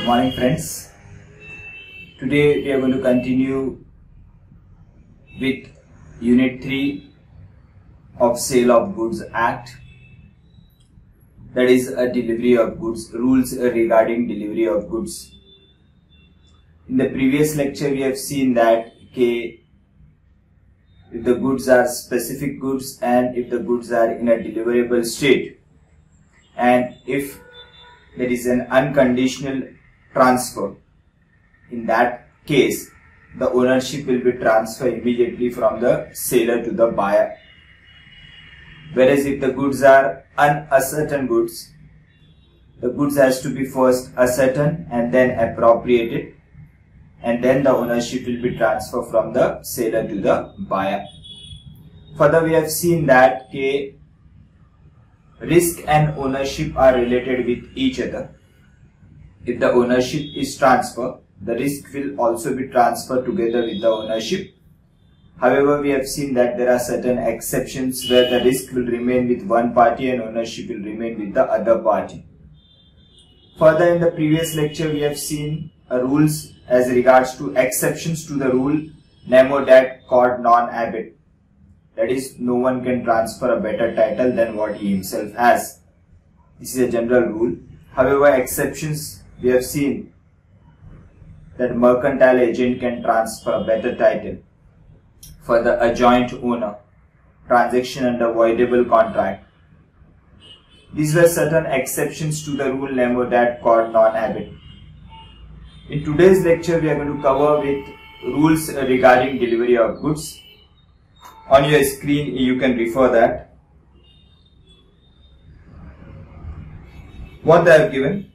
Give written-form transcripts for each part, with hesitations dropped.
Good morning, friends. Today we are going to continue with Unit 3 of Sale of Goods Act, that is a delivery of goods, rules regarding delivery of goods. In the previous lecture we have seen that if the goods are specific goods and if the goods are in a deliverable state, and if there is an unconditional transfer, in that case the ownership will be transferred immediately from the seller to the buyer. Whereas if the goods are unascertain goods, the goods has to be first ascertained and then appropriated, and then the ownership will be transferred from the seller to the buyer. Further, we have seen that risk and ownership are related with each other. If the ownership is transferred, the risk will also be transferred together with the ownership. However, we have seen that there are certain exceptions where the risk will remain with one party and ownership will remain with the other party. Further, in the previous lecture, we have seen rules as regards to exceptions to the rule nemo dat quod non habet. That is, no one can transfer a better title than what he himself has. This is a general rule. However, exceptions, we have seen that mercantile agent can transfer a better title. Further, a joint owner, transaction under voidable contract. These were certain exceptions to the rule nemo dat quod non habet. In today's lecture, we are going to cover with rules regarding delivery of goods. On your screen, you can refer that. What they have given.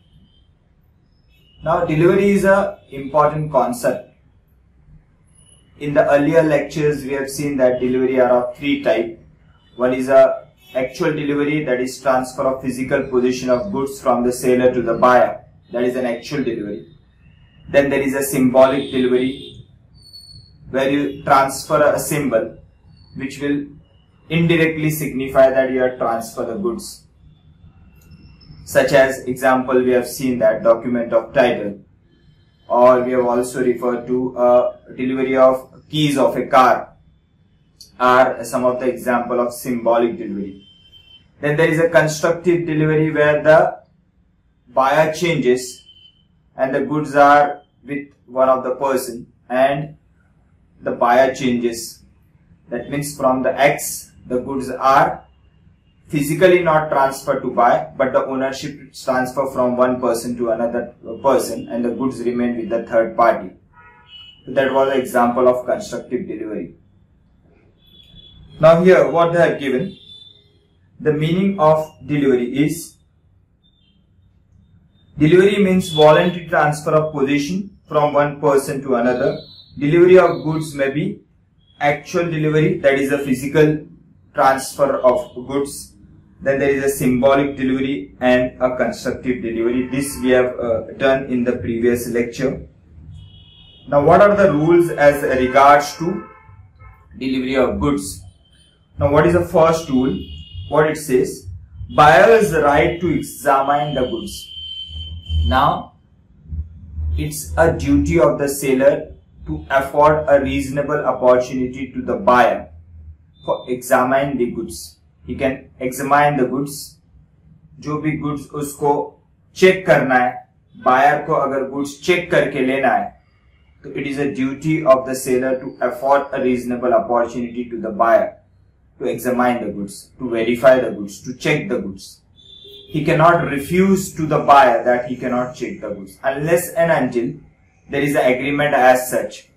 Now, delivery is an important concept. In the earlier lectures, we have seen that delivery are of three types. One is a actual delivery, that is transfer of physical possession of goods from the seller to the buyer. That is an actual delivery. Then there is a symbolic delivery, where you transfer a symbol which will indirectly signify that you have transferred the goods. Such as example, we have seen that document of title, or we have also referred to a delivery of keys of a car, are some of the example of symbolic delivery. Then there is a constructive delivery where the buyer changes and the goods are with one of the person and the buyer changes. That means from the X, the goods are physically not transferred to buyer, but the ownership is transferred from one person to another person and the goods remain with the third party. So that was an example of constructive delivery. Now here what they have given, the meaning of delivery is, delivery means voluntary transfer of possession from one person to another. Delivery of goods may be actual delivery, that is a physical transfer of goods. Then there is a symbolic delivery and a constructive delivery. This we have done in the previous lecture. Now what are the rules as regards to delivery of goods? Now what is the first rule? What it says, buyer's right to examine the goods. Now it's a duty of the seller to afford a reasonable opportunity to the buyer for examine the goods. He can examine the goods. जो भी goods उसको check करना है, buyer को अगर goods check करके लेना है, तो it is a duty of the seller to afford a reasonable opportunity to the buyer to examine the goods, to verify the goods, to check the goods. He cannot refuse to the buyer that he cannot check the goods unless and until there is an agreement as such.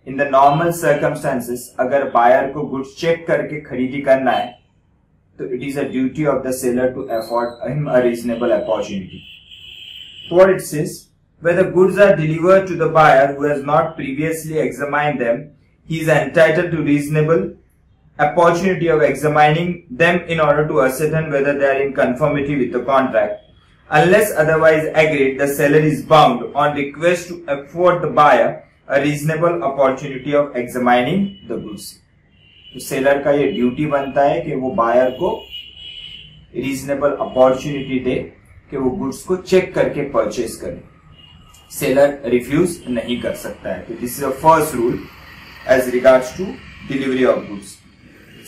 In the normal circumstances, अगर buyer को goods check करके खरीदी करना है, तो it is a duty of the seller to afford him a reasonable opportunity. So what it says, where the goods are delivered to the buyer who has not previously examined them, he is entitled to reasonable opportunity of examining them in order to ascertain whether they are in conformity with the contract. Unless otherwise agreed, the seller is bound on request to afford the buyer a reasonable opportunity of examining the goods. तो seller का ये duty बनता है कि वो buyer को reasonable opportunity दे कि वो गुड्स को चेक करके परचेज करे. सेलर रिफ्यूज नहीं कर सकता है। तो this is a first rule as regards to delivery of goods.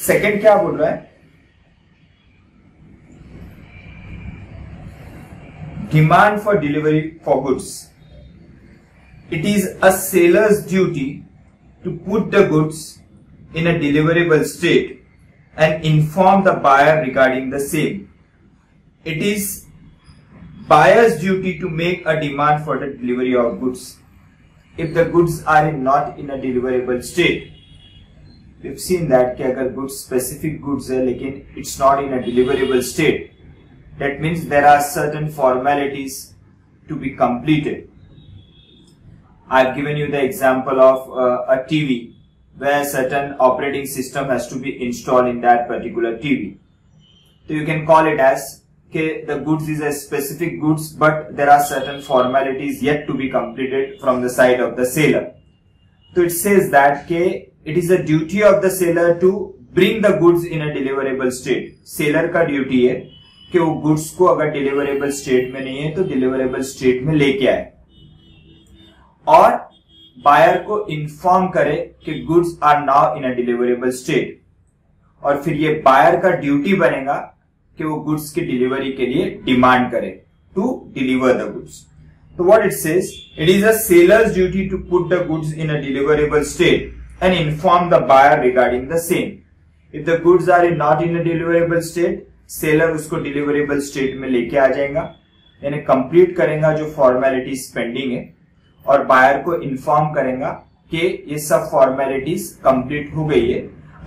Second क्या बोल रहा है, demand for delivery for goods. It is a seller's duty to put the goods in a deliverable state and inform the buyer regarding the same. It is buyer's duty to make a demand for the delivery of goods. If the goods are not in a deliverable state, we've seen that कि अगर goods specific goods है लेकिन it's not in a deliverable state, that means there are certain formalities to be completed. I've given you the example of a TV where certain operating system has to be installed in that particular TV. So you can call it as the goods is a specific goods, but there are certain formalities yet to be completed from the side of the seller. So it says that it is a duty of the seller to bring the goods in a deliverable state. Seller का duty है कि वो goods को अगर deliverable state में नहीं है तो deliverable state में लेके आए और बायर को इन्फॉर्म करे कि goods are now in a deliverable state, और फिर ये बायर का ड्यूटी बनेगा कि वो गुड्स की डिलीवरी के लिए डिमांड करे टू डिलीवर द गुड्स। तो what it says, it is a seller's duty to put the goods in a deliverable state and inform the buyer regarding the same. If the goods are not in a deliverable state, seller उसको deliverable state में लेके आ जाएगा, यानी complete करेगा जो formalities pending है और buyer को इन्फॉर्म करेगा कि ये सब फॉर्मेलिटीज कंप्लीट हो गई है,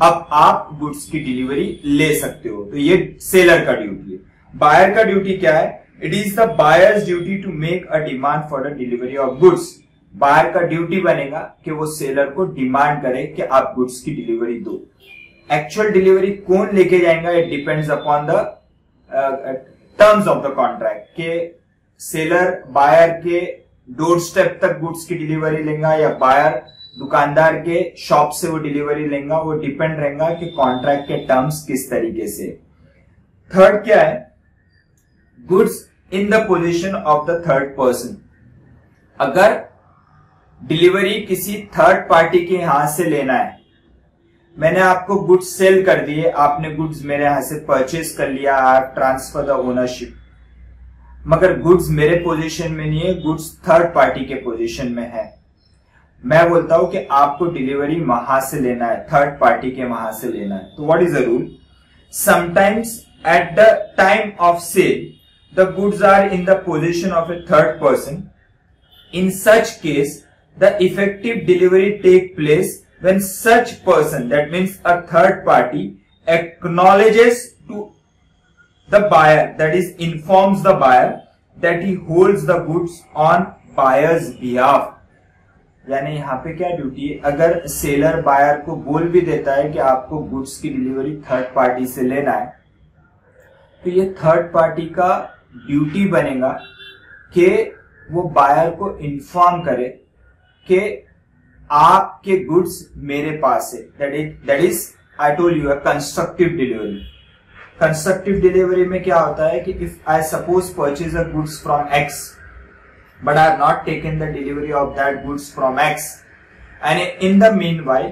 अब आप गुड्स की डिलीवरी ले सकते हो। तो ये सेलर का ड्यूटी है। बायर का ड्यूटी क्या है, it is the buyer's duty to make a demand for the delivery of goods. Buyer का ड्यूटी बनेगा कि वो सेलर को डिमांड करे कि आप गुड्स की डिलीवरी दो। एक्चुअल डिलीवरी कौन लेके जाएगा, it depends upon the terms of the contract के सेलर बायर के डोर स्टेप तक गुड्स की डिलीवरी लेगा या बायर दुकानदार के शॉप से वो डिलीवरी लेगा, वो डिपेंड रहेगा कि कॉन्ट्रैक्ट के टर्म्स किस तरीके से। थर्ड क्या है, goods in the position of the third person. अगर डिलीवरी किसी थर्ड पार्टी के हाथ से लेना है, मैंने आपको गुड्स सेल कर दिए, आपने गुड्स मेरे यहां से परचेज कर लिया, आप ट्रांसफर द ओनरशिप, मगर गुड्स मेरे पोजीशन में नहीं है, गुड्स थर्ड पार्टी के पोजीशन में है। मैं बोलता हूं कि आपको डिलीवरी वहां से लेना है, थर्ड पार्टी के वहां से लेना है। तो what is the rule, sometimes at the time of sale the goods are in the position of a third person. In such case the effective delivery take place when such person, that means a third party, acknowledges to the buyer, that is informs the buyer that he holds the goods on buyer's behalf। यानी यहाँ पे क्या duty है, अगर seller buyer को बोल भी देता है कि आपको गुड्स की डिलीवरी थर्ड पार्टी से लेना है, तो ये थर्ड पार्टी का ड्यूटी बनेगा कि वो बायर को इन्फॉर्म करे कि आपके गुड्स मेरे पास है। That is I told you constructive delivery. Constructive delivery में क्या होता है कि if I suppose purchase a goods from X but I have not taken the delivery of that goods from X and in the meanwhile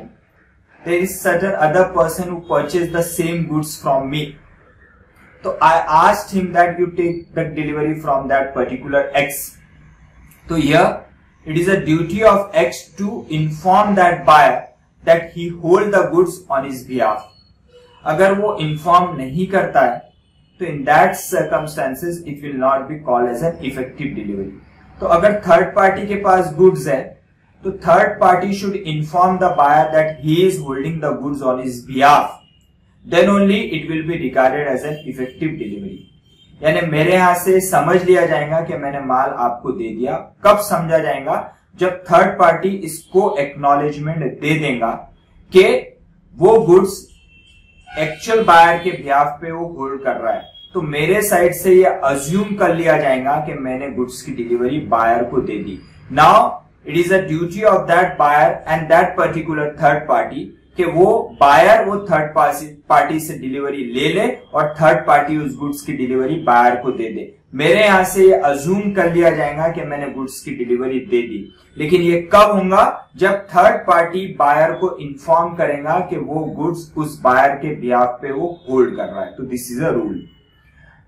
there is certain other person who purchase the same goods from me, तो I asked him that you take the delivery from that particular X. तो here it is a duty of X to inform that buyer that he hold the goods on his behalf. अगर वो inform नहीं करता है तो in that circumstances it will not be called as an effective delivery. तो अगर third party के पास गुड्स है तो third party should inform the buyer that he is holding the goods on his behalf, then only it will be regarded as an effective delivery. यानी मेरे यहां से समझ लिया जाएगा कि मैंने माल आपको दे दिया। कब समझा जाएगा, जब थर्ड पार्टी इसको एक्नॉलेजमेंट दे देगा कि वो गुड्स एक्चुअल बायर के बिहाफ पे वो होल्ड कर रहा है, तो मेरे साइड से ये अज्यूम कर लिया जाएगा कि मैंने गुड्स की डिलीवरी बायर को दे दी। Now it is a duty of that buyer and that particular third party कि वो बायर वो थर्ड पार्टी से डिलीवरी ले ले और थर्ड पार्टी उस गुड्स की डिलीवरी बायर को दे दे। मेरे यहां से ये अज्यूम कर लिया जाएगा कि मैंने गुड्स की डिलीवरी दे दी, लेकिन ये कब होगा? जब थर्ड पार्टी बायर को इन्फॉर्म करेगा कि वो गुड्स उस बायर के बिहाफ पे वो होल्ड कर रहा है। तो this is a rule.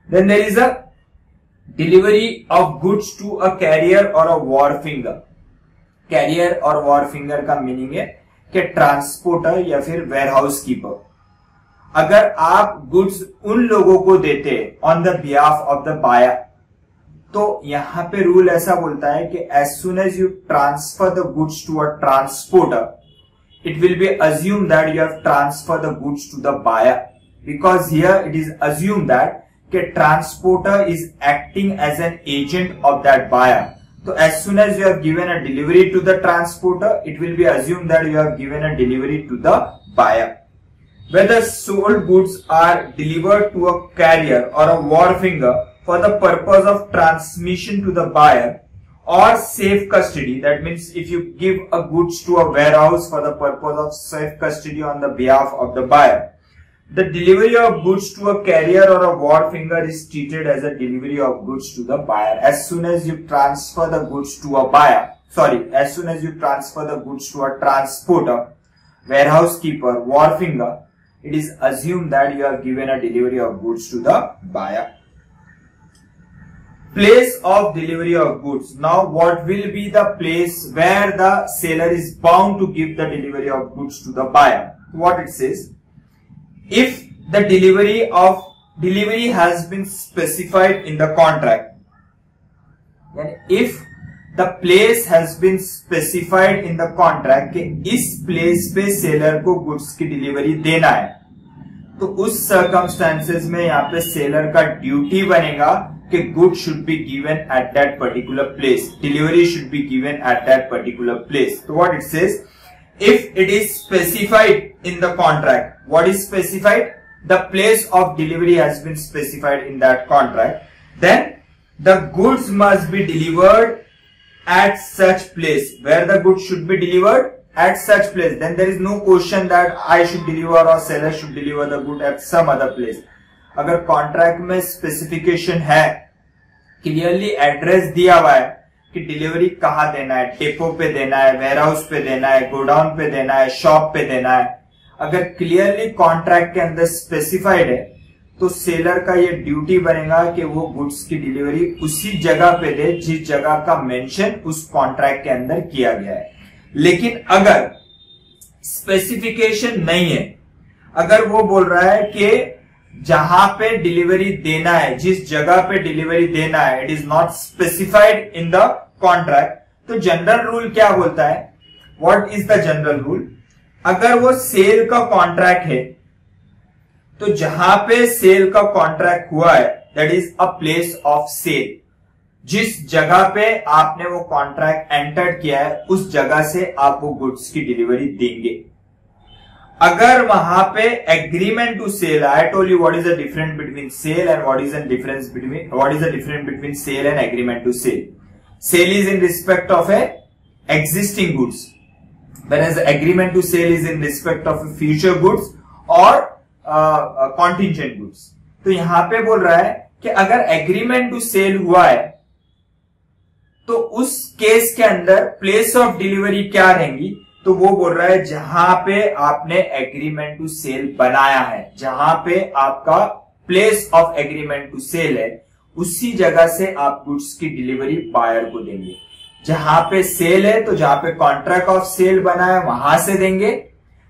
Then there is a delivery of goods to a carrier और अ वॉरफिंगर। कैरियर और वॉरफिंगर का मीनिंग है कि ट्रांसपोर्टर या फिर वेयरहाउस कीपर। अगर आप गुड्स उन लोगों को देते on the behalf of the buyer, तो यहां पे रूल ऐसा बोलता है कि as soon as you transfer the goods to a transporter, it will be assume that you have transfer the goods to the buyer, because here it is assume that कि transporter is acting as an agent of that buyer. So as soon as you have given a delivery to the transporter, it will be assumed that you have given a delivery to the buyer. Whether sold goods are delivered to a carrier or a wharfinger for the purpose of transmission to the buyer or safe custody, that means if you give a goods to a warehouse for the purpose of safe custody on the behalf of the buyer, the delivery of goods to a carrier or a wharfinger is treated as a delivery of goods to the buyer. As soon as you transfer the goods to a buyer, as soon as you transfer the goods to a transporter, warehouse keeper, wharfinger, it is assumed that you have given a delivery of goods to the buyer. Place of delivery of goods. Now what will be the place where the seller is bound to give the delivery of goods to the buyer? What it says? If the delivery has been specified in the contract, and if the place has been specified in the contract कि इस place पे seller को goods की delivery देना है, तो उस circumstances में यहाँ पे seller का duty बनेगा कि goods should be given at that particular place, delivery should be given at that particular place. So what it says? If it is specified in the contract, what is specified? The place of delivery has been specified in that contract. Then the goods must be delivered at such place. Where the goods should be delivered? At such place. Then there is no question that I should deliver or seller should deliver the good at some other place. अगर contract में specification है, clearly address दिया हुआ है कि delivery कहाँ देना है, डेपो पे देना है, वेयरहाउस पे देना है, गोडाउन पे देना है, शॉप पे देना है, अगर क्लियरली कॉन्ट्रैक्ट के अंदर स्पेसिफाइड है, तो सेलर का ये ड्यूटी बनेगा कि वो गुड्स की डिलीवरी उसी जगह पे दे जिस जगह का मेंशन उस कॉन्ट्रैक्ट के अंदर किया गया है। लेकिन अगर स्पेसिफिकेशन नहीं है, अगर वो बोल रहा है कि जहां पे डिलीवरी देना है, जिस जगह पे डिलीवरी देना है, it is not specified in the contract, तो जनरल रूल क्या बोलता है? What is the general rule? अगर वो सेल का कॉन्ट्रैक्ट है, तो जहां पे सेल का कॉन्ट्रैक्ट हुआ है, that is a place of sale, जिस जगह पे आपने वो कॉन्ट्रैक्ट एंटर किया है, उस जगह से आप वो गुड्स की डिलीवरी देंगे। अगर वहां पे agreement to sale, I told you what is the difference between sale and what is the difference between sale and agreement to sale. Sale is in respect of a existing goods, whereas agreement to sale is in respect of future goods or contingent goods. तो यहां पे बोल रहा है कि अगर agreement to cell हुआ है, तो उस केस के अंदर प्लेस ऑफ डिलीवरी क्या रहेंगी? तो वो बोल रहा है जहां पे आपने एग्रीमेंट टू सेल बनाया है, जहां पे आपका place of agreement to sale है, उसी जगह से आप गुड्स की डिलीवरी बायर को देंगे। जहां पे सेल है, तो जहां पे कॉन्ट्रैक्ट ऑफ सेल बना है वहां से देंगे,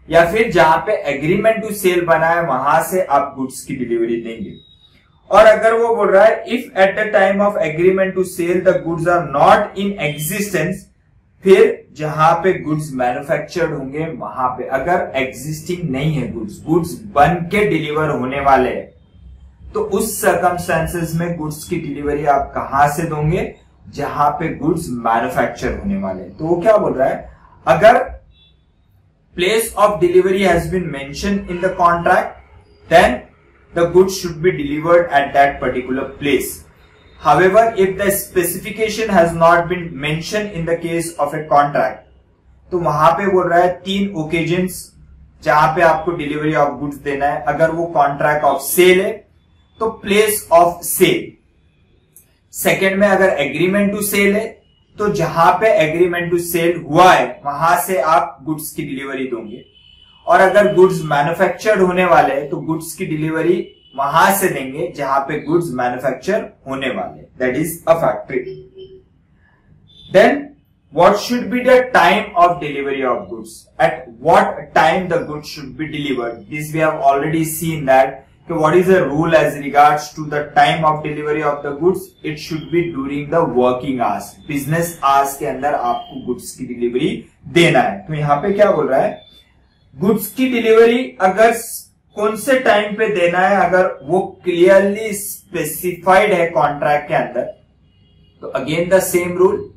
या फिर जहां पे एग्रीमेंट टू सेल बना है वहां से आप गुड्स की डिलीवरी देंगे। और अगर वो बोल रहा है if at the time of agreement to sale the goods are not in existence, फिर जहां पे गुड्स मैन्युफैक्चर्ड होंगे वहां पे, अगर एग्जिस्टिंग नहीं है गुड्स बन के डिलीवर होने वाले हैं, तो उस सर्कमस्टेंसेस में गुड्स की डिलीवरी आप कहां से दोगे? जहां पे गुड्स मैन्युफैक्चर होने वाले। तो वो क्या बोल रहा है? अगर place of delivery has been mention in the contract, then the goods should be delivered at that particular place. However, if the specification has not been mentioned in the case of a contract, तो वहां पे बोल रहा है 3 occasions जहां पे आपको delivery of goods देना है। अगर वो कॉन्ट्रैक्ट ऑफ सेल है, तो प्लेस ऑफ सेल, सेकेंड में अगर एग्रीमेंट टू सेल है तो जहां पे एग्रीमेंट टू सेल हुआ है वहां से आप गुड्स की डिलीवरी दोगे, और अगर गुड्स मैन्युफैक्चर्ड होने वाले हैं तो गुड्स की डिलीवरी वहां से देंगे जहां पे गुड्स मैन्युफैक्चर होने वाले, that is a factory. Then what should be the time of delivery of goods? At what time the goods should be delivered? This we have already seen that what is the rule as regards to the time of delivery of the goods? It should be during the working hours. Business hours के अंदर आपको goods की delivery देना है। तो यहाँ पे क्या बोल रहा है, गुड्स की डिलीवरी अगर कौन से टाइम पे देना है, अगर वो क्लियरली स्पेसिफाइड है कॉन्ट्रैक्ट के अंदर, तो again the same rule,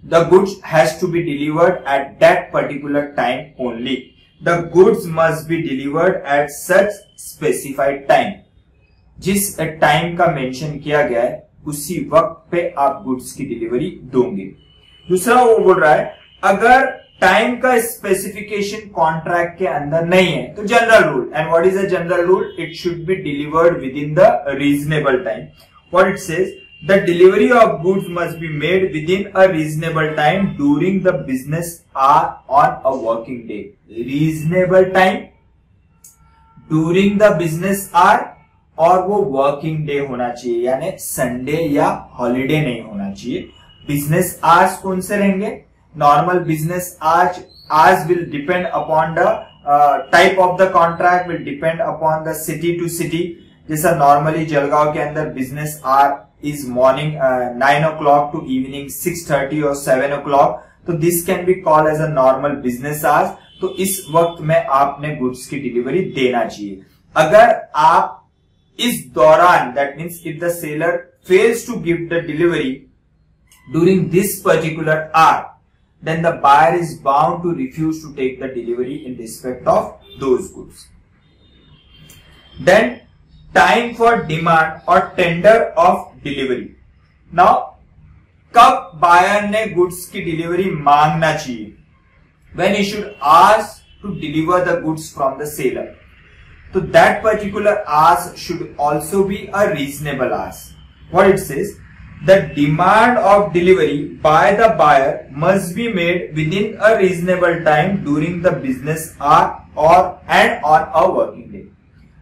the goods has to be delivered at that particular time only. The goods must be delivered at such specified time. जिस टाइम का मेंशन किया गया है उसी वक्त पे आप गुड्स की डिलीवरी दोगे। दूसरा वो बोल रहा है अगर टाइम का स्पेसिफिकेशन कॉन्ट्रैक्ट के अंदर नहीं है तो general rule, and what is a general rule, it should be delivered with in the reasonable time. What it says, the delivery of goods must be made within a reasonable time during the business hour on a working day. Reasonable time during the business hour, और वो working day होना चाहिए, यानी Sunday या holiday नहीं होना चाहिए। Business hours कौन से रहेंगे, normal business hours will depend upon the type of the contract, will depend upon the city to city. जैसा नॉर्मली जलगांव के अंदर business hour is morning 9 o'clock to evening 6:30 or 7 o'clock, तो this can be called as a normal business hours। तो इस वक्त में आपने goods की डिलीवरी देना चाहिए। अगर आप इस दौरान, that means if the seller fails to give the delivery during this particular hour, then the buyer is bound to refuse to take the delivery in respect of those goods। Then time for demand और tender of delivery. Now कब buyer ने goods की delivery मांगना चाहिए, when he should ask to deliver the goods from the seller, तो that particular ask should also be a reasonable ask. What it says, the demand of delivery by the buyer must be made within a reasonable time during the business hour और and on a working day.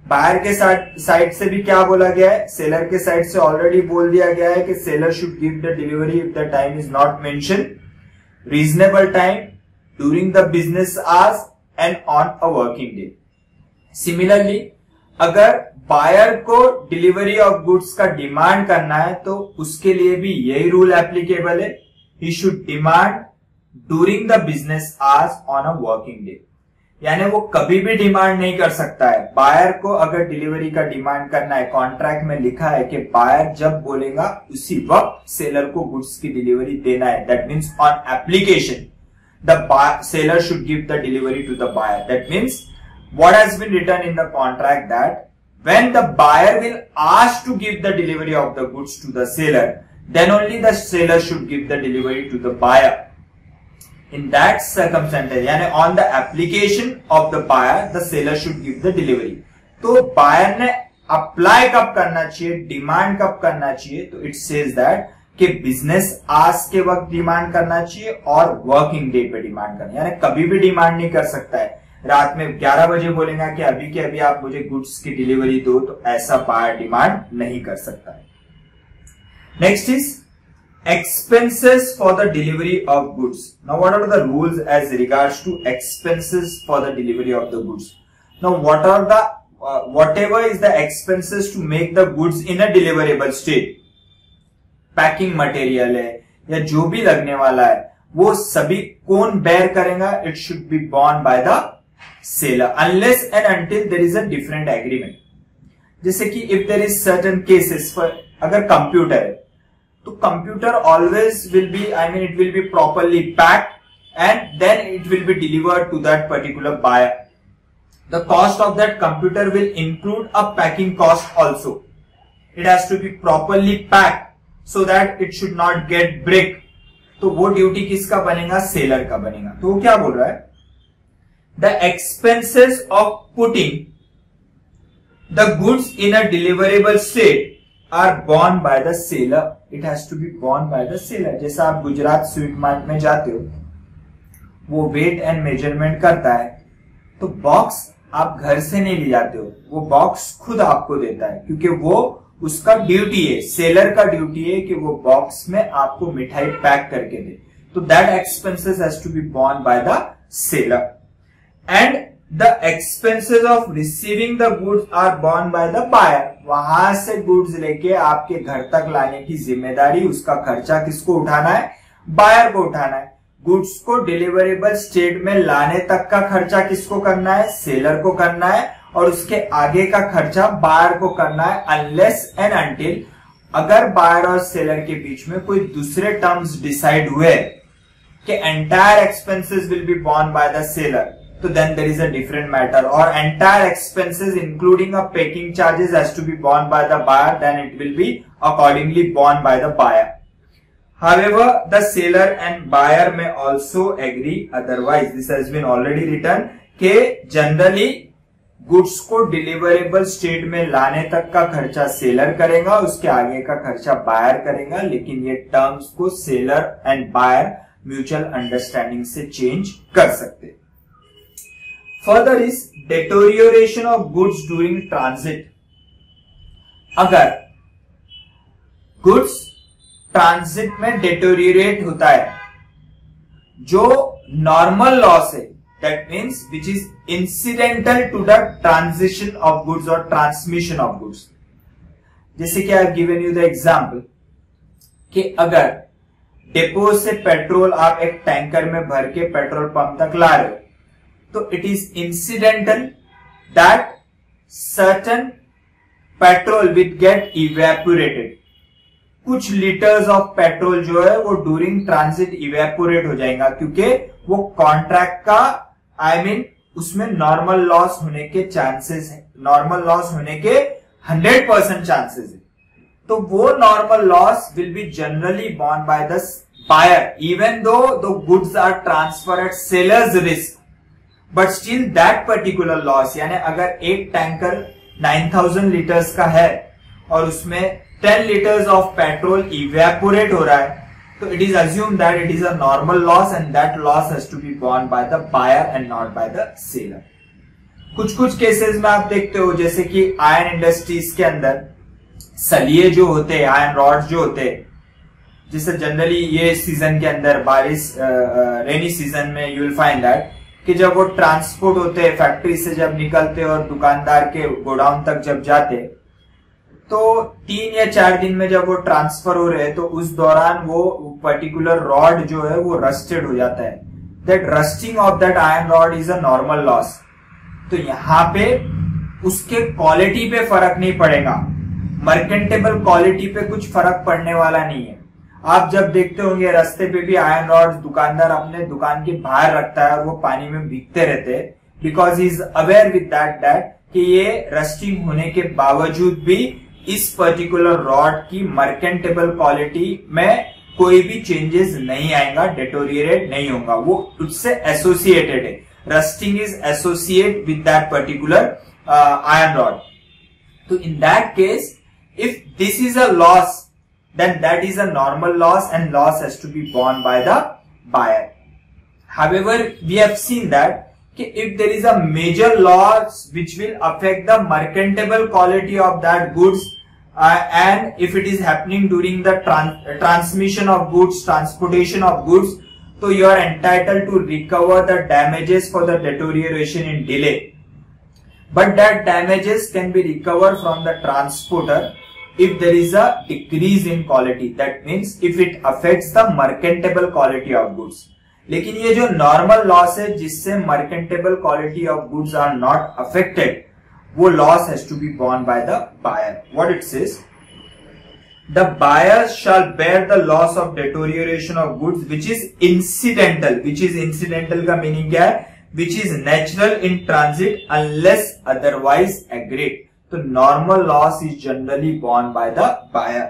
Buyer के side से भी क्या बोला गया है, seller के side से ऑलरेडी बोल दिया गया है कि seller should give the delivery if the time is not mention, reasonable time during the business hours and on a working day. Similarly अगर बायर को डिलीवरी ऑफ गुड्स का डिमांड करना है तो उसके लिए भी यही रूल एप्लीकेबल है, he should demand during the business hours on a working day. यानी वो कभी भी डिमांड नहीं कर सकता है। बायर को अगर डिलीवरी का डिमांड करना है, कॉन्ट्रैक्ट में लिखा है कि बायर जब बोलेगा उसी वक्त सेलर को गुड्स की डिलीवरी देना है। That means on application the seller should give the delivery to the buyer. That means what has been written in the contract that when the buyer will ask to give the delivery of the goods to the seller, then only the seller should give the delivery to the buyer. In that circumstance, यानी on the application of the buyer, the seller should give the delivery। तो buyer ने apply कब करना चाहिए, demand कब करना चाहिए, तो इट सेज दैट कि बिजनेस आवर्स के वक्त डिमांड करना चाहिए और वर्किंग डे पे डिमांड करना, यानी कभी भी डिमांड नहीं कर सकता है। रात में 11 बजे बोलेगा कि अभी के अभी आप मुझे गुड्स की डिलीवरी दो, तो ऐसा बायर डिमांड नहीं कर सकता है। Next is expenses for the delivery of goods. Now what are the rules as regards to expenses for the delivery of the goods? Now what are the whatever is the expenses to make the goods in a deliverable state, packing material है या जो भी लगने वाला है वो सभी कौन बेयर करेगा, it should be borne by the seller unless and until there is a different agreement. जैसे कि if there is certain cases for, अगर कंप्यूटर है तो computer always will be, I mean it will be properly packed and then it will be delivered to that particular buyer. The cost of that computer will include a packing cost also. It has to be properly packed so that it should not get break. तो वो duty किसका बनेगा, seller का बनेगा। तो वो क्या बोल रहा है, the expenses of putting the goods in a deliverable state are borne by the seller it has to be borne by the seller. जैसा आप गुजरात स्वीट मार्ट में जाते हो, वो वेट एंड मेजरमेंट करता है, तो बॉक्स आप घर से नहीं ले जाते हो, वो बॉक्स खुद आपको देता है, क्योंकि वो उसका ड्यूटी है, सेलर का ड्यूटी है कि वो बॉक्स में आपको मिठाई पैक करके दे। तो that expenses has to be borne by the seller and the expenses of receiving the goods are borne by the buyer. वहां से गुड्स लेके आपके घर तक लाने की जिम्मेदारी, उसका खर्चा किसको उठाना है? बायर को उठाना है। गुड्स को डिलीवरेबल स्टेट में लाने तक का खर्चा किसको करना है? सेलर को करना है, और उसके आगे का खर्चा बायर को करना है, अनलेस एंड अनटिल अगर बायर और सेलर के बीच में कोई दूसरे टर्म्स डिसाइड हुए कि entire expenses will be borne by the seller, तो then there is a different matter, or entire expenses including a packing charges has to be borne by the buyer, then it will be accordingly borne by the buyer. However, the seller and buyer may also agree otherwise. This has been already written कि generally goods को deliverable state में लाने तक का खर्चा seller करेगा, उसके आगे का खर्चा बायर करेगा, लेकिन ये टर्म्स को seller and buyer mutual understanding से चेंज कर सकते। Further is deterioration of goods during transit. अगर गुड्स ट्रांजिट में डिटोरिएट होता है, जो नॉर्मल लॉस है, that means which is incidental to the transition of goods और ट्रांसमिशन ऑफ गुड्स। जैसे कि I have given you the example कि अगर डिपो से पेट्रोल आप एक टैंकर में भर के पेट्रोल पंप तक ला रहे हो, तो it is incidental that certain petrol will get evaporated. कुछ लीटर्स ऑफ पेट्रोल जो है वो ड्यूरिंग ट्रांजिट इवेपोरेट हो जाएगा, क्योंकि वो कॉन्ट्रैक्ट का उसमें नॉर्मल लॉस होने के चांसेस है, नॉर्मल लॉस होने के 100% चांसेस है। तो वो normal loss will be generally borne by the buyer, even though the goods are transfer at seller's risk, but still that particular loss, यानी अगर एक टैंकर 9000 लीटर्स का है और उसमें 10 लीटर्स ऑफ पेट्रोल इवेपोरेट हो रहा है, तो it is assume that it is a normal loss and that loss has to be borne by the buyer and not by the seller. कुछ कुछ केसेस में आप देखते हो, जैसे कि आयरन इंडस्ट्रीज के अंदर सलिए जो होते हैं, आयरन रॉड जो होते हैं, जिसे जनरली ये सीजन के अंदर बारिश रेनी सीजन में यू विल फाइंड दैट कि जब वो ट्रांसपोर्ट होते हैं, फैक्ट्री से जब निकलते और दुकानदार के गोडाउन तक जब जाते, तो 3 या 4 दिन में जब वो ट्रांसफर हो रहे हैं, तो उस दौरान वो पर्टिकुलर रॉड जो है वो रस्टेड हो जाता है। That rusting of that iron rod is a normal loss. तो यहाँ पे उसके क्वालिटी पे फर्क नहीं पड़ेगा, मर्केंटेबल क्वालिटी पे कुछ फर्क पड़ने वाला नहीं है। आप जब देखते होंगे रास्ते पे भी आयरन रॉड दुकानदार अपने दुकान के बाहर रखता है और वो पानी में भीगते रहते हैं, because he is aware with that कि ये रस्टिंग होने के बावजूद भी इस पर्टिकुलर रॉड की मर्केंटेबल क्वालिटी में कोई भी चेंजेस नहीं आएगा, डिटोरिएट नहीं होगा, वो उससे एसोसिएटेड है। Rusting is associate with that particular iron rod. तो in that case if this is a loss, then that is a normal loss and loss has to be borne by the buyer. However, we have seen that if there is a major loss which will affect the mercantile quality of that goods and if it is happening during the transmission of goods, transportation of goods, so you are entitled to recover the damages for the deterioration in delay. But that damages can be recovered from the transporter if there is a decrease in quality, that means if it affects the mercantile quality of goods. लेकिन ये जो normal loss है जिससे mercantile quality of goods are not affected, वो loss has to be borne by the buyer. What it says, the buyer shall bear the loss of deterioration of goods which is incidental. Which is incidental का meaning क्या है? Which is natural in transit unless otherwise agreed. So normal loss is generally borne by the buyer.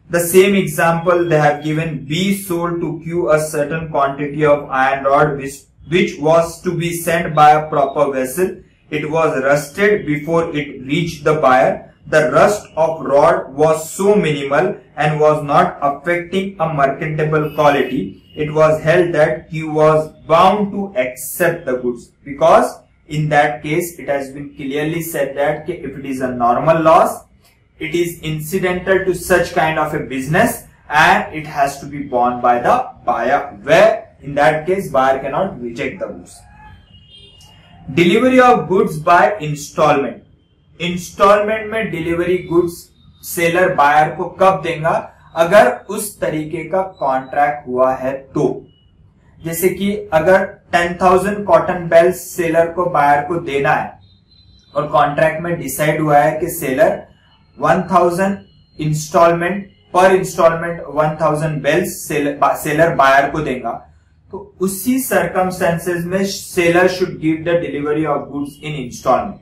The same example they have given, B sold to Q a certain quantity of iron rod which was to be sent by a proper vessel. It was rusted before it reached the buyer. the rust of rod was so minimal and was not affecting a merchantable quality, it was held that he was bound to accept the goods, because in that case it has been clearly said that if it is a normal loss, it is incidental to such kind of a business and it has to be borne by the buyer, where in that case buyer cannot reject the goods. Delivery of goods by installment. Instalment में delivery goods seller buyer को कब देगा? अगर उस तरीके का contract हुआ है तो। जैसे कि अगर 10,000 कॉटन बेल्स सेलर को बायर को देना है और कॉन्ट्रैक्ट में डिसाइड हुआ है कि सेलर 1000 इंस्टॉलमेंट पर इंस्टॉलमेंट 1000 बेल्स सेलर बायर को देगा, तो उसी सर्कमस्टेंसेस में seller should give the delivery of goods in instalment.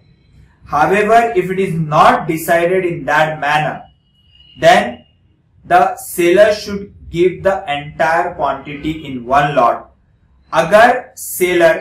However, if it is not decided in that manner, then the seller should give the entire quantity in one lot. अगर seller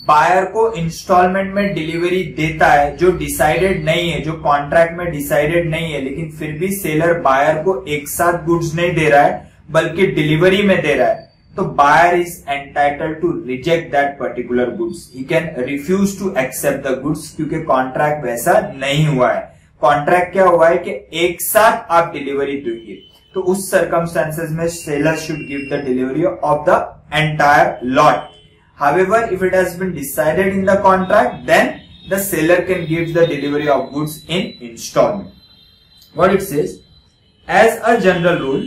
buyer को instalment में delivery देता है जो decided नहीं है, जो contract में डिसाइडेड नहीं है, लेकिन फिर भी सेलर बायर को एक साथ गुड्स नहीं दे रहा है बल्कि डिलीवरी में दे रहा है, तो buyer is entitled to reject that particular goods. He can refuse to accept the goods क्योंकि कॉन्ट्रैक्ट वैसा नहीं हुआ है. कॉन्ट्रैक्ट क्या हुआ है कि एक साथ आप डिलीवरी दोगे, तो उस सर्कमस्टेंसेस में seller should give the delivery of the entire lot. However, if it has been decided in the contract, then the seller can give the delivery of goods in installment. What it says, as a general rule,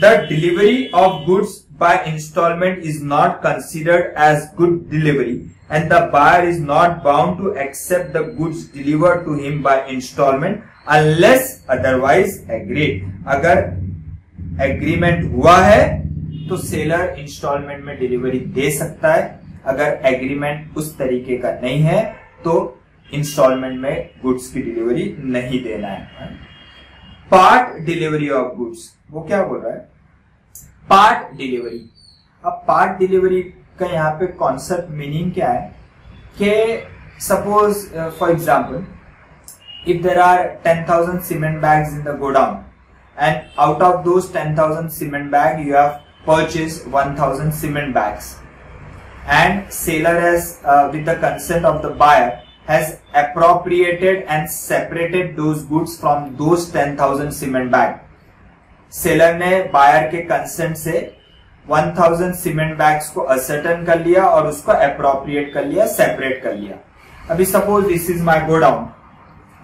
the delivery of goods by installment is not considered as good delivery and the buyer is not bound to accept the goods delivered to him by installment unless otherwise agreed. अगर agreement हुआ है तो seller instalment में delivery दे सकता है, अगर agreement उस तरीके का नहीं है तो इंस्टॉलमेंट में गुड्स की डिलीवरी नहीं देना है. पार्ट डिलीवरी ऑफ गुड्स, वो क्या बोल रहा है? Part delivery. अब पार्ट डिलीवरी का यहाँ पे कॉन्सेप्ट मीनिंग क्या है कि suppose for example if there are 10,000 cement bags in the godown and out of those 10,000 cement bag you have purchased 1,000 cement bags and seller has with the consent of the buyer has appropriated and separated those goods from those 10,000 cement bag. Seller ने buyer के consent से 1000 cement bags को ascertain कर लिया और उसको appropriate कर लिया, सेपरेट कर लिया. अभी suppose this is my godown,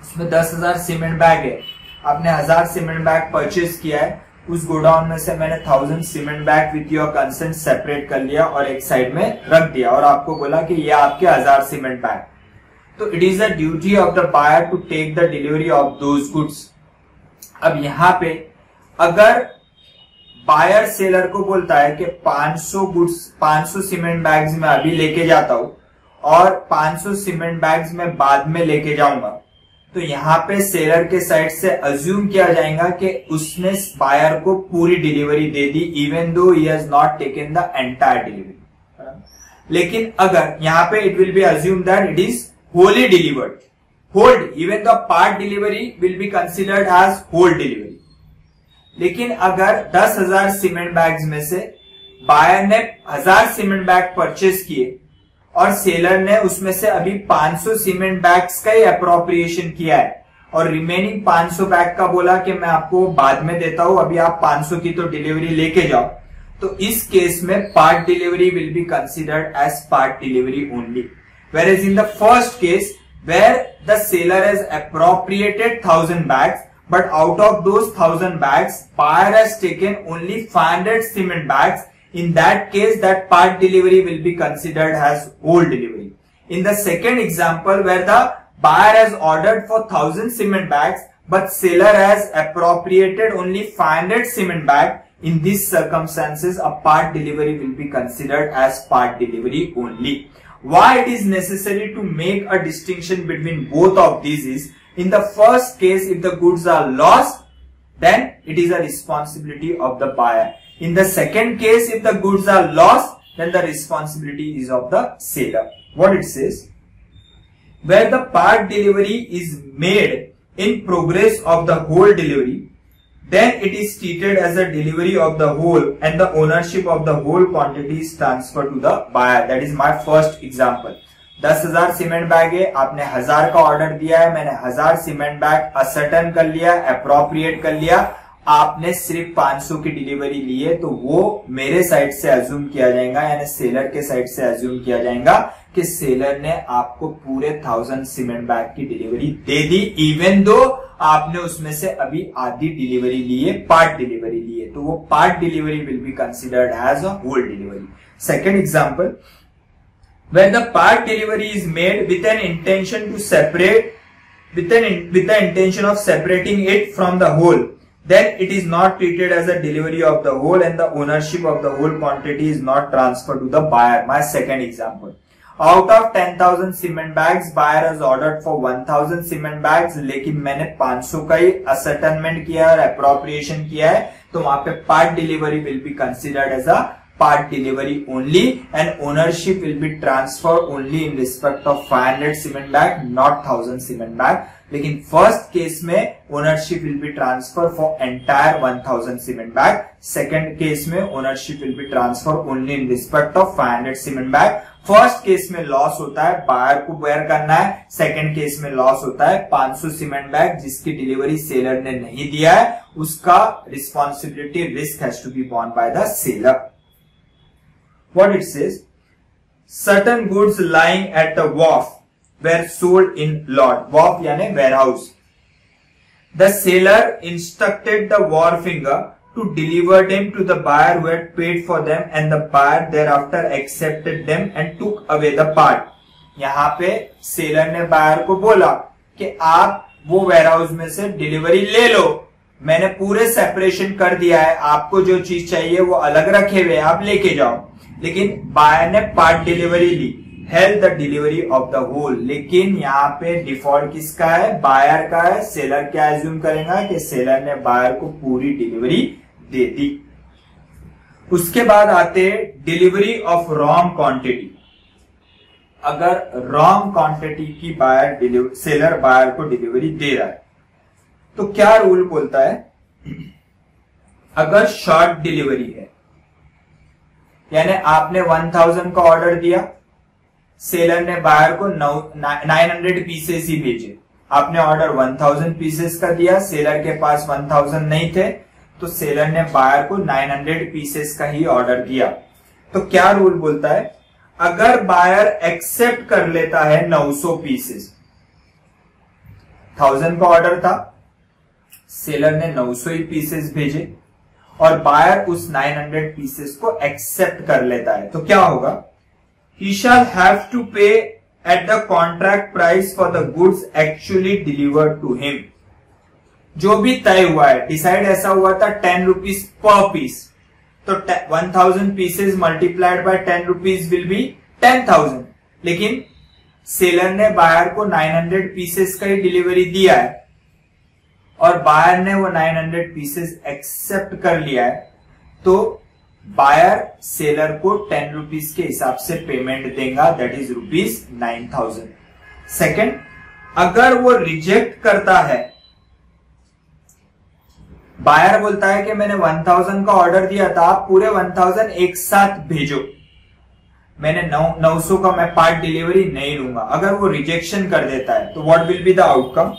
उसमें 10,000 सीमेंट बैग है, आपने 1000 सीमेंट बैग परचेज किया है, उस गोडाउन में से मैंने 1000 cement bag with your consent separate कर लिया और एक साइड में रख दिया और आपको बोला कि ये आपके 1000 सीमेंट बैग. तो it is the duty of the buyer to take the delivery of those goods. अब यहाँ पे अगर बायर सेलर को बोलता है कि 500 गुड्स 500 सीमेंट बैग्स में अभी लेके जाता हूं और 500 सीमेंट बैग्स में बाद में लेके जाऊंगा, तो यहाँ पे सेलर के साइड से अज्यूम किया जाएगा कि उसने बायर को पूरी डिलीवरी दे दी even though he has not taken the entire delivery. लेकिन अगर यहाँ पे it will be assume that it is wholly delivered, hold even the part delivery will be considered as whole delivery. लेकिन अगर 10,000 cement bags में से buyer ने 1000 cement bag purchase किए और सेलर ने उसमें से अभी 500 सीमेंट बैग्स का ही अप्रोप्रिएशन किया है और रिमेनिंग 500 बैग का बोला कि मैं आपको बाद में देता हूं, अभी आप 500 की तो डिलीवरी लेके जाओ, तो इस केस में part delivery will be considered as part delivery only. Whereas in the first case where the seller has appropriated 1000 bags, but out of those 1000 bags, buyer has taken only 500 cement bags. In that case, that part delivery will be considered as whole delivery. In the second example, where the buyer has ordered for 1000 cement bags, but seller has appropriated only 500 cement bags, in these circumstances, a part delivery will be considered as part delivery only. Why it is necessary to make a distinction between both of these is, in the first case, if the goods are lost, then it is a responsibility of the buyer. In the second case, if the goods are lost, then the responsibility is of the seller. What it says? Where the part delivery is made in progress of the whole delivery, then it is treated as a delivery of the whole and the ownership of the whole quantity is transferred to the buyer. That is my first example. 10,000 cement bag है, आपने 1000 का order दिया है, मैंने 1000 cement bag ascertain कर लिया, appropriate कर लिया, आपने सिर्फ 500 की डिलीवरी ली है, तो वो मेरे साइड से अज्यूम किया जाएगा, यानी सेलर के साइड से अज्यूम किया जाएगा कि सेलर ने आपको पूरे 1000 सीमेंट बैग की डिलीवरी दे दी, इवन दो आपने उसमें से अभी आधी डिलीवरी ली है, पार्ट डिलीवरी ली है, तो वो part delivery will be considered as a whole delivery. Second example, when the part delivery is made with an intention to separate, with the intention of separating it from the whole, then it is not treated as a delivery of the whole and the ownership of the whole quantity is not transferred to the buyer. My second example, out of 10,000 cement bags, buyer has ordered for 1,000 cement bags, लेकिन मैंने 500 का ही ascertainment किया और appropriation किया है, तो वहां पे part delivery will be considered as a part delivery only and ownership will be transferred only in respect of 500 cement bag, not 1000 cement bag. लेकिन फर्स्ट केस में ownership will be transfer for entire 1000 cement bag, second case में ownership will be transfer only in respect of 500 cement bag. First case में loss होता है, buyer को bear करना है, second case में लॉस होता है 500 सीमेंट बैग जिसकी डिलीवरी सेलर ने नहीं दिया है, उसका responsibility risk has to be borne by the seller. What it says, certain goods lying at the wharf were sold in lot. Wharf यानी warehouse. The seller instructed the wharfinger to deliver them to the buyer who had paid for them and the buyer thereafter accepted them and took away the part. यहाँ पे seller ने buyer को बोला कि आप वो warehouse में से डिलीवरी ले लो, मैंने पूरे सेपरेशन कर दिया है, आपको जो चीज चाहिए वो अलग रखे हुए आप लेके जाओ. लेकिन बायर ने पार्ट डिलीवरी ली, held the delivery of the whole. लेकिन यहाँ पे डिफॉल्ट किसका है? बायर का है. सेलर क्या एज्यूम करेगा कि सेलर ने बायर को पूरी डिलीवरी दे दी. उसके बाद आते डिलीवरी ऑफ रॉन्ग क्वांटिटी. अगर रॉन्ग क्वांटिटी की सेलर बायर को डिलीवरी दे रहा है तो क्या रूल बोलता है? अगर शॉर्ट डिलीवरी है, यानी आपने 1000 का ऑर्डर दिया, सेलर ने बायर को 900 पीसेस ही भेजे, आपने ऑर्डर 1000 पीसेस का दिया, सेलर के पास 1000 नहीं थे, तो सेलर ने बायर को 900 पीसेस का ही ऑर्डर दिया. तो क्या रूल बोलता है? अगर बायर एक्सेप्ट कर लेता है 900 पीसेस, 1000 का ऑर्डर था, सेलर ने 900 ही पीसेस भेजे और बायर उस 900 पीसेस को एक्सेप्ट कर लेता है, तो क्या होगा? He shall have to pay at the contract price for the goods actually delivered to him. जो भी तय हुआ है, डिसाइड ऐसा हुआ था 10 रुपीज पर पीस, तो 1000 pieces multiplied by 10 rupees will be 10,000. लेकिन सेलर ने बायर को 900 पीसेस का ही डिलीवरी दिया है और बायर ने वो 900 पीसेस एक्सेप्ट कर लिया है, तो बायर सेलर को 10 रुपीज के हिसाब से पेमेंट देगा, दैट इज ₹9,000. सेकंड, अगर वो रिजेक्ट करता है, बायर बोलता है कि मैंने 1000 का ऑर्डर दिया था, आप पूरे 1000 एक साथ भेजो, मैंने 900 का मैं पार्ट डिलीवरी नहीं लूंगा. अगर वो रिजेक्शन कर देता है तो what will be the outcome?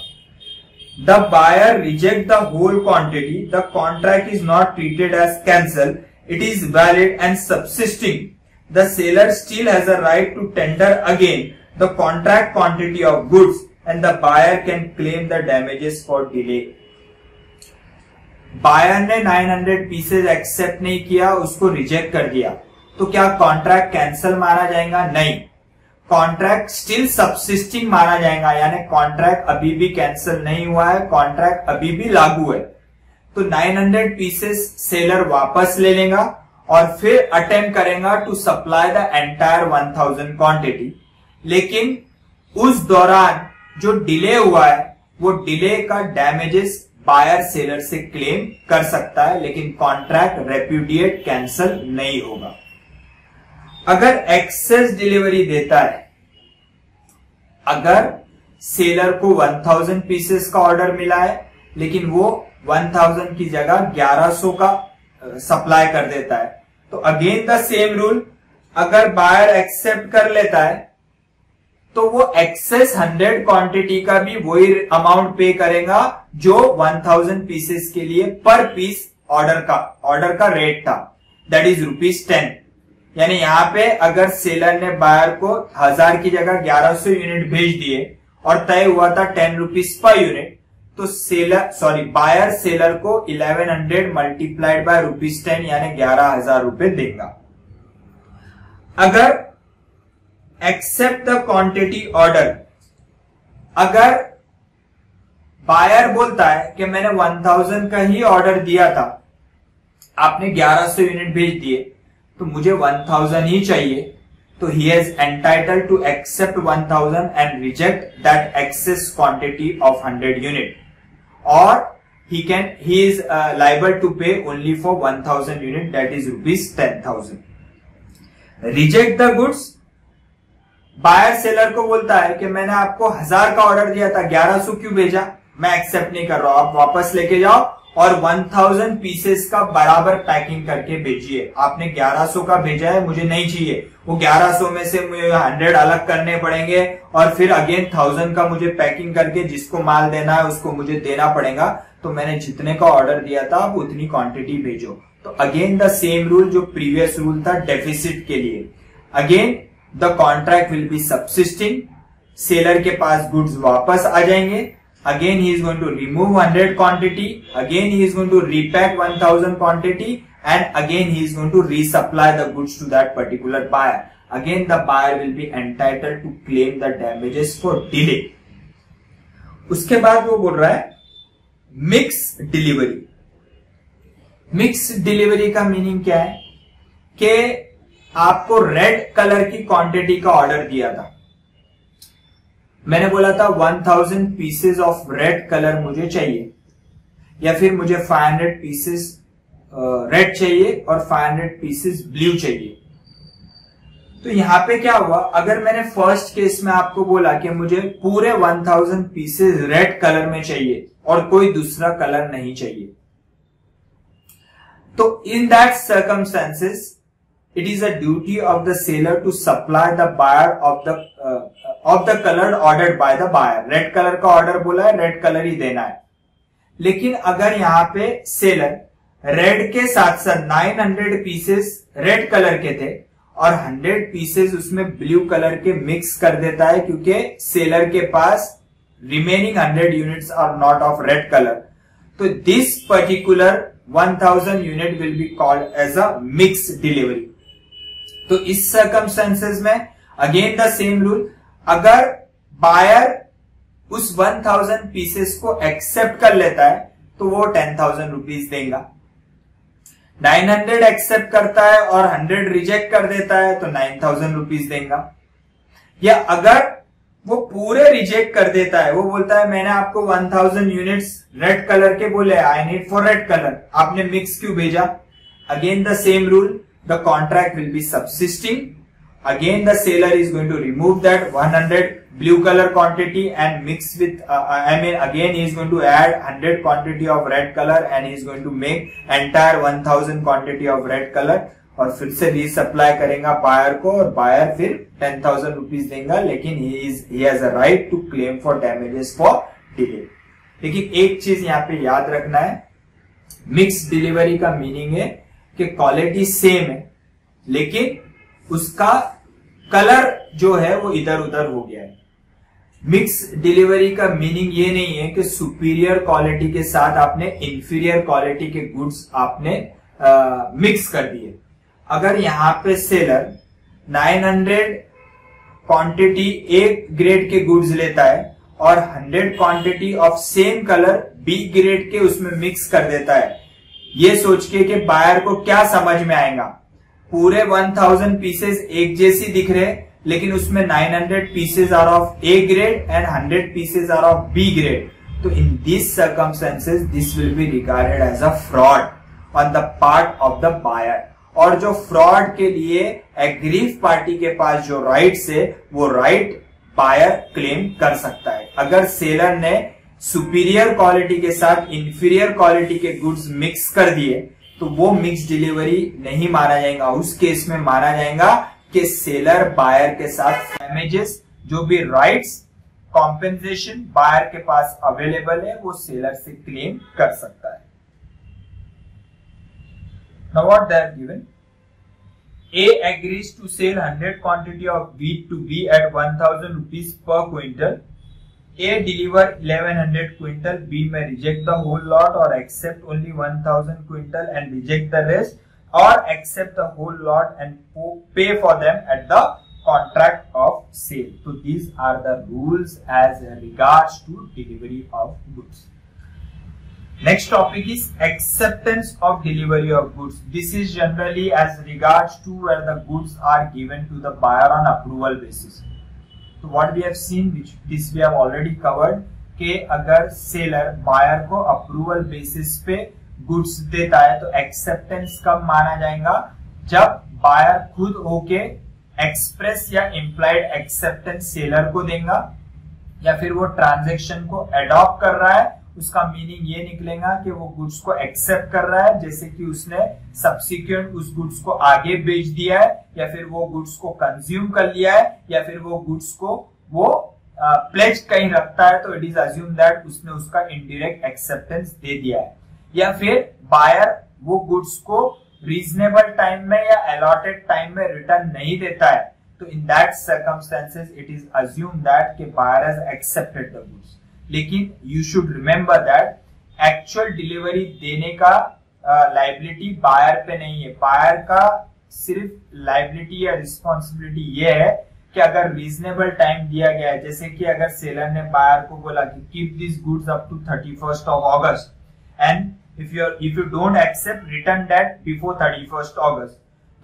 The buyer reject the whole quantity. The contract is not treated as cancelled. It is valid and subsisting. The seller still has a right to tender again the contract quantity of goods and the buyer can claim the damages for delay. Buyer ने 900 pieces accept नहीं किया, उसको reject कर दिया, तो क्या contract cancel माना जाएगा? नहीं, कॉन्ट्रैक्ट स्टिल सबसिस्टिंग माना जाएगा, यानी कॉन्ट्रैक्ट अभी भी कैंसिल नहीं हुआ है, कॉन्ट्रैक्ट अभी भी लागू है. तो 900 पीसेस सेलर वापस ले लेगा और फिर अटेम्प्ट करेगा to supply the entire 1000 quantity. लेकिन उस दौरान जो डिले हुआ है वो डिले का डैमेजेस बायर सेलर से क्लेम कर सकता है, लेकिन कॉन्ट्रैक्ट रेप्यूडिएट कैंसिल नहीं होगा. अगर एक्सेस डिलीवरी देता है, अगर सेलर को 1000 पीसेस का ऑर्डर मिला है, लेकिन वो 1000 की जगह 1100 का सप्लाई कर देता है। तो अगेन द सेम रूल, अगर बायर एक्सेप्ट कर लेता है तो वो एक्सेस 100 क्वांटिटी का भी वही अमाउंट पे करेगा जो 1000 पीसेस के लिए पर पीस ऑर्डर का रेट था, दैट इज ₹10। यानी यहाँ पे अगर सेलर ने बायर को 1000 की जगह 1100 यूनिट भेज दिए और तय हुआ था ₹10 पर यूनिट, तो बायर सेलर को 1100 मल्टीप्लाइड बाय ₹10 यानी 11,000 रुपए देगा। अगर एक्सेप्ट द क्वांटिटी ऑर्डर, अगर बायर बोलता है कि मैंने 1000 का ही ऑर्डर दिया था, आपने 1100 यूनिट भेज दिए तो मुझे 1000 ही चाहिए, तो he is entitled to accept 1000 and reject that excess quantity of 100 unit, or he is liable to pay only for 1000 unit, that is ₹10,000. Reject the goods, buyer seller को बोलता है कि मैंने आपको 1000 का ऑर्डर दिया था, 1100 क्यों भेजा, मैं एक्सेप्ट नहीं कर रहा हूं, आप वापस लेके जाओ और 1000 पीसेस का बराबर पैकिंग करके भेजिए। आपने 1100 का भेजा है, मुझे नहीं चाहिए, वो 1100 में से मुझे 100 अलग करने पड़ेंगे और फिर अगेन 1000 का मुझे पैकिंग करके जिसको माल देना है उसको मुझे देना पड़ेगा। तो मैंने जितने का ऑर्डर दिया था आप उतनी क्वांटिटी भेजो। तो अगेन द सेम रूल जो प्रीवियस रूल था डेफिसिट के लिए, again the contract will be subsisting, seller के पास गुड्स वापस आ जाएंगे, again he is going to remove 100 quantity, again he is going to repack 1000 quantity, and again he is going to resupply the goods to that particular buyer. Again the buyer will be entitled to claim the damages for delay. उसके बाद वो बोल रहा है mix delivery. Mix delivery का meaning क्या है कि आपको रेड कलर की क्वांटिटी का ऑर्डर दिया था, मैंने बोला था 1000 पीसेस ऑफ रेड कलर मुझे चाहिए, या फिर मुझे 500 पीसेस रेड चाहिए और 500 पीसेस ब्लू चाहिए। तो यहां पे क्या हुआ, अगर मैंने फर्स्ट केस में आपको बोला कि मुझे पूरे 1000 पीसेस रेड कलर में चाहिए और कोई दूसरा कलर नहीं चाहिए, तो in that circumstances it is a duty of the seller to supply the buyer of the color ordered by the buyer. Red colour का ऑर्डर बोला है, रेड कलर ही देना है। लेकिन अगर यहाँ पे सेलर रेड के साथ साथ 900 पीसेस रेड कलर के थे और 100 पीसेस उसमें ब्लू कलर के मिक्स कर देता है, क्योंकि सेलर के पास remaining 100 units are not of red colour, तो this particular 1000 unit will be called as a mix delivery. तो इस सर्कमस्टेंसेस में अगेन द सेम रूल, अगर बायर उस 1000 पीसेस को एक्सेप्ट कर लेता है तो वो 10,000 रुपीज देगा, 900 एक्सेप्ट करता है और 100 रिजेक्ट कर देता है तो 9,000 रुपीज देगा। या अगर वो पूरे रिजेक्ट कर देता है, वो बोलता है मैंने आपको 1000 यूनिट्स रेड कलर के बोले, I need for red colour, आपने मिक्स क्यों भेजा, again the same rule, the contract will be subsisting, again the seller is going to remove that 100 blue color quantity and mix with again he is going to add 100 quantity of red color and he is going to make entire 1000 quantity of red color और फिर से resupply करेगा buyer को और buyer फिर 10,000 rupees देगा, लेकिन he has a right to claim for damages for delay। लेकिन एक चीज यहाँ पे याद रखना है, मिक्स डिलीवरी का मीनिंग है कि क्वालिटी सेम है लेकिन उसका कलर जो है वो इधर उधर हो गया है। मिक्स डिलीवरी का मीनिंग ये नहीं है कि सुपीरियर क्वालिटी के साथ आपने इंफीरियर क्वालिटी के गुड्स आपने मिक्स कर दिए। अगर यहाँ पे सेलर 900 क्वांटिटी एक ग्रेड के गुड्स लेता है और 100 quantity of same colour B grade के उसमें मिक्स कर देता है, ये सोच के कि बायर को क्या समझ में आएगा, पूरे 1000 पीसेस एक जैसी दिख रहे लेकिन उसमें 900 pieces are of A grade and 100 pieces are of B grade, तो in this circumstances this will be regarded as a fraud on the part of the buyer. और जो फ्रॉड के लिए एग्रीव पार्टी के पास जो राइट्स है वो right buyer claim कर सकता है। अगर सेलर ने सुपीरियर क्वालिटी के साथ इंफीरियर क्वालिटी के गुड्स मिक्स कर दिए तो वो मिक्स डिलीवरी नहीं माना जाएगा। उस केस में माना जाएगा कि सेलर बायर के साथ डैमेजेस, जो भी राइट्स, कॉम्पेंसेशन बायर के पास अवेलेबल है वो सेलर से क्लेम कर सकता है। Now what they have given? A agrees to sell 100 quantity of wheat to B at 1000 rupees per quintal. A deliver 1100 quintal. B may reject the whole lot or accept only 1000 quintal and reject the rest, or accept the whole lot and pay for them at the contract of sale. So these are the rules as regards to delivery of goods. Next topic is acceptance of delivery of goods. This is generally as regards to where the goods are given to the buyer on approval basis. So what we have seen, which this we have already covered, कि अगर seller buyer को approval basis पे goods देता है तो acceptance कब माना जाएगा? जब बायर खुद होके एक्सप्रेस या इम्प्लाइड एक्सेप्टेंस सेलर को देगा, या फिर वो ट्रांजैक्शन को एडॉप्ट कर रहा है। उसका मीनिंग ये निकलेगा कि वो गुड्स को एक्सेप्ट कर रहा है, जैसे कि उसने सब्सिक्वेंट उस गुड्स को आगे बेच दिया है, या फिर वो गुड्स को कंज्यूम कर लिया है, या फिर वो गुड्स को वो प्लेज कहीं रखता है तो इट इज अज्यूम दैट उसने उसका इनडायरेक्ट एक्सेप्टेंस दे दिया है। या फिर बायर वो गुड्स को रीजनेबल टाइम में या अलॉटेड टाइम में रिटर्न नहीं देता है, तो in that circumstances it is assume that कि buyer has accepted the goods. लेकिन you should remember that actual delivery देने का लाइबिलिटी बायर पे नहीं है। बायर का सिर्फ लाइबिलिटी या रिस्पॉन्सिबिलिटी ये है कि अगर रीजनेबल टाइम दिया गया है, जैसे कि अगर सेलर ने बायर को बोला कि keep this goods up to 31st of August and if you don't accept return that before 31st August,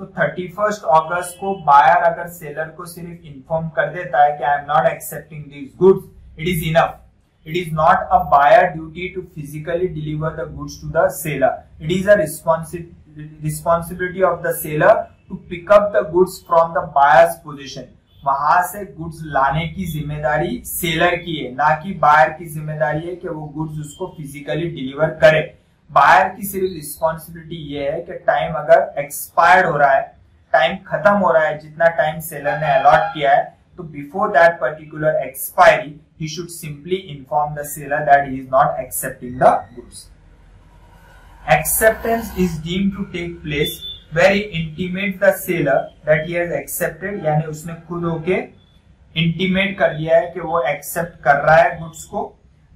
तो 31st August को बायर अगर सेलर को सिर्फ इन्फॉर्म कर देता है कि I am not accepting this goods, it is enough. It is not a buyer duty to physically deliver the goods to the seller. It is a responsibility of the seller to pick up the goods from the buyer's position. वहां से goods लाने की जिम्मेदारी seller की है, ना कि buyer की जिम्मेदारी है कि वो गुड्स उसको फिजिकली डिलीवर करे। बायर की सिर्फ रिस्पॉन्सिबिलिटी ये है कि टाइम अगर एक्सपायर्ड हो रहा है, टाइम खत्म हो रहा है, जितना टाइम सेलर ने अलॉट किया है, तो before that particular expiry he should simply inform the seller that he is not accepting the goods. Acceptance is deemed to take place where he intimates the seller that he has accepted, यानी उसने खुद होके intimate कर लिया है कि वो accept कर रहा है गुड्स को।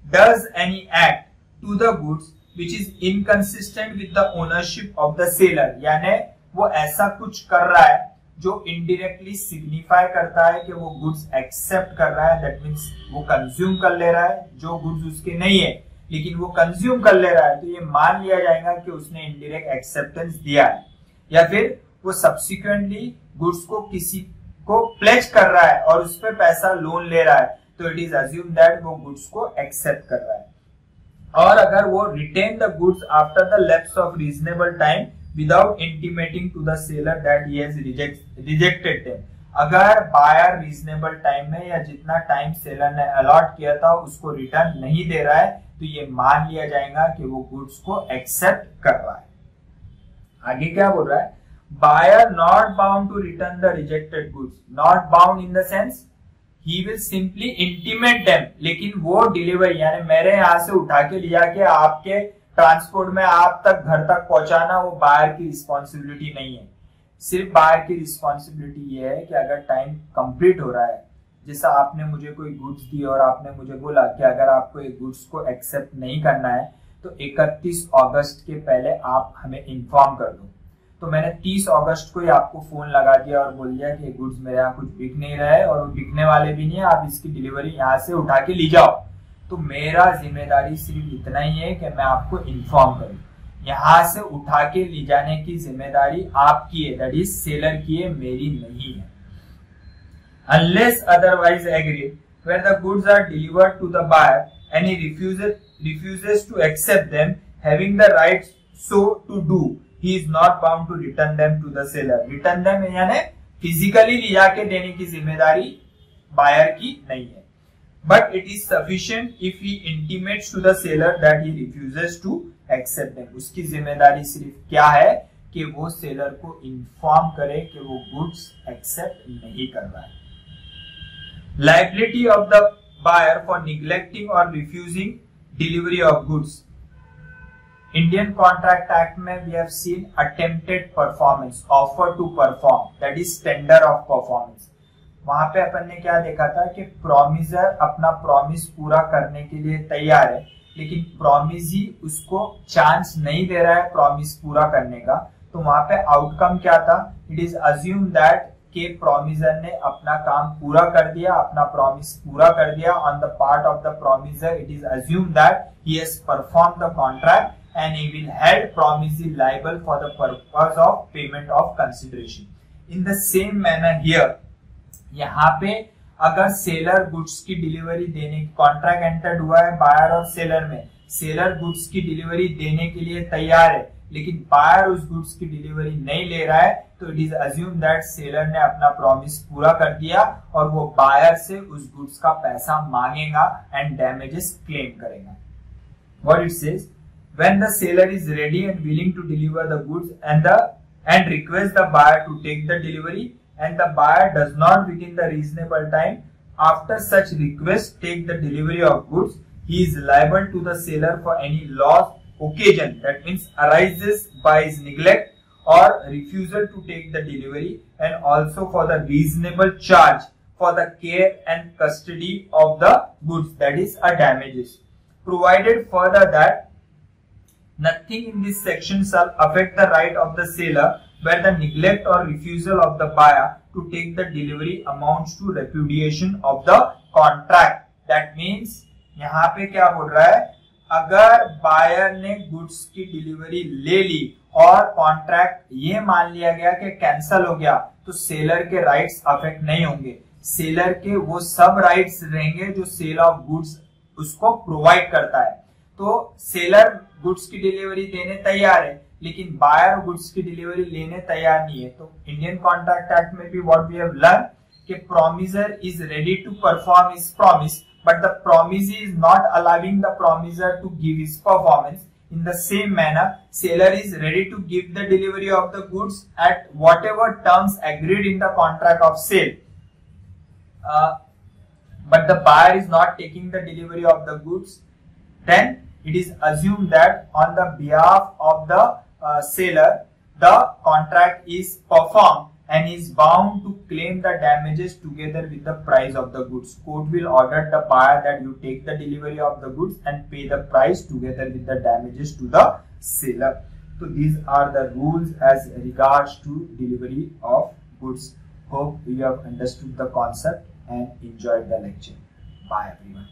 Does any act to the goods which is inconsistent with the ownership of the seller, यानी वो ऐसा कुछ कर रहा है जो इनडायरेक्टली सिग्निफाई करता है कि वो गुड्स एक्सेप्ट कर रहा है, दैट मींस वो कंज्यूम कर ले रहा है जो गुड्स उसके नहीं है, लेकिन वो कंज्यूम कर ले रहा है, तो ये मान लिया जाएगा कि उसने इनडायरेक्ट एक्सेप्टेंस दिया है। या फिर वो सब्सिक्वेंटली गुड्स को किसी को प्लेज कर रहा है और उस पर पैसा लोन ले रहा है, तो इट इज अज्यूम दैट वो गुड्स को एक्सेप्ट कर रहा है। और अगर वो retain the goods after the lapse of reasonable time without intimating to the seller that he has rejected them, अगर बायर रीजनेबल टाइम में या जितना टाइम सेलर ने अलॉट किया था उसको रिटर्न नहीं दे रहा है, तो ये मान लिया जाएगा कि वो गुड्स को एक्सेप्ट कर रहा है। आगे क्या बोल रहा है? Buyer not bound to return the rejected goods. Not bound in the sense he will simply intimate them, लेकिन वो डिलीवरी यानी मेरे यहाँ से उठा के लिया के आपके ट्रांसपोर्ट में आप तक घर तक पहुंचाना वो बायर की रिस्पॉन्सिबिलिटी नहीं है। सिर्फ बायर की रिस्पॉन्सिबिलिटी ये है कि अगर टाइम कंप्लीट हो रहा है, जैसा आपने मुझे कोई गुड्स दी और आपने मुझे बोला कि अगर आपको ये गुड्स को एक्सेप्ट नहीं करना है तो 31 अगस्त के पहले आप हमें इन्फॉर्म कर दो। तो मैंने 30 अगस्त को ही आपको फोन लगा दिया और बोल दिया कि गुड्स मेरे यहाँ कुछ बिक नहीं रहा है और वो बिकने वाले भी नहीं है, आप इसकी डिलीवरी यहाँ से उठा के ले जाओ। तो मेरा जिम्मेदारी सिर्फ इतना ही है कि मैं आपको इन्फॉर्म करूं। यहाँ से उठा के ले जाने की जिम्मेदारी आपकी है, दैट इज सेलर की है, मेरी नहीं है। Unless otherwise agreed, where the goods are delivered to the buyer and he refuses to accept them, having the right so to do, he is not bound to return them to the seller. Return them यानी physically ले जाके देने की जिम्मेदारी buyer की नहीं है। But it is sufficient if he intimates to the seller that he refuses to accept them. उसकी जिम्मेदारी सिर्फ क्या है कि वो सेलर को इन्फॉर्म करे कि वो गुड्स एक्सेप्ट नहीं कर रहा है। Liability of the buyer for neglecting और refusing delivery of goods. Indian Contract act में we have seen attempted performance, offer to perform, that is tender of performance. वहां पे अपन ने क्या देखा था कि प्रॉमिसर अपना प्रॉमिस पूरा करने के लिए तैयार है, लेकिन प्रॉमिस ही उसको चांस नहीं दे रहा है प्रॉमिस पूरा करने का। तो वहां पे आउटकम क्या था? इट इज अज्यूम दैट के प्रॉमिसर ने अपना काम पूरा कर दिया, अपना प्रॉमिस पूरा कर दिया। On the part of the promiser it is assume that he has perform the contract and he will held promisee liable for the purpose of payment of consideration. In the same manner here, यहाँ पे अगर seller goods की delivery देने की contract entered हुआ है buyer और seller में, सेलर गुड्स की डिलीवरी देने के लिए तैयार है, लेकिन बायर उस गुड्स की डिलीवरी नहीं ले रहा है, तो it is assume that seller ने अपना प्रॉमिस पूरा कर दिया और वो बायर से उस गुड्स का पैसा मांगेगा एंड डैमेजेस क्लेम करेगा। What it says, when the seller is ready and willing to deliver the goods and request the buyer to take the delivery, and the buyer does not within the reasonable time after such request take the delivery of goods, he is liable to the seller for any loss occasion, that means arises by his neglect or refusal to take the delivery, and also for the reasonable charge for the care and custody of the goods, that is a damages. Provided further that nothing in this section shall affect the right of the seller where the neglect or refusal of the buyer to take the delivery amounts to repudiation of the contract. That means यहाँ पे क्या बोल रहा है, अगर buyer ने goods की delivery ले ली और कॉन्ट्रैक्ट ये मान लिया गया कि कैंसल हो गया, तो सेलर के राइट्स अफेक्ट नहीं होंगे। सेलर के वो सब राइट्स रहेंगे जो सेल ऑफ गुड्स उसको प्रोवाइड करता है। तो सेलर गुड्स की डिलीवरी देने तैयार है, लेकिन बायर गुड्स की डिलीवरी लेने तैयार नहीं है। तो इंडियन कॉन्ट्रैक्ट एक्ट में भी व्हाट वी हैव लर्न कि promisor is ready to perform his promise, but the promisee is not allowing the promisor to give his performance. In the same manner, seller is ready to give the delivery of the goods at whatever terms agreed in the contract of sale. But the buyer is not taking the delivery of the goods, then it is assumed that on the behalf of the seller, the contract is performed and is bound to claim the damages together with the price of the goods. Court will order the buyer that you take the delivery of the goods and pay the price together with the damages to the seller. So these are the rules as regards to delivery of goods. Hope you have understood the concept and enjoyed the lecture. Bye everyone.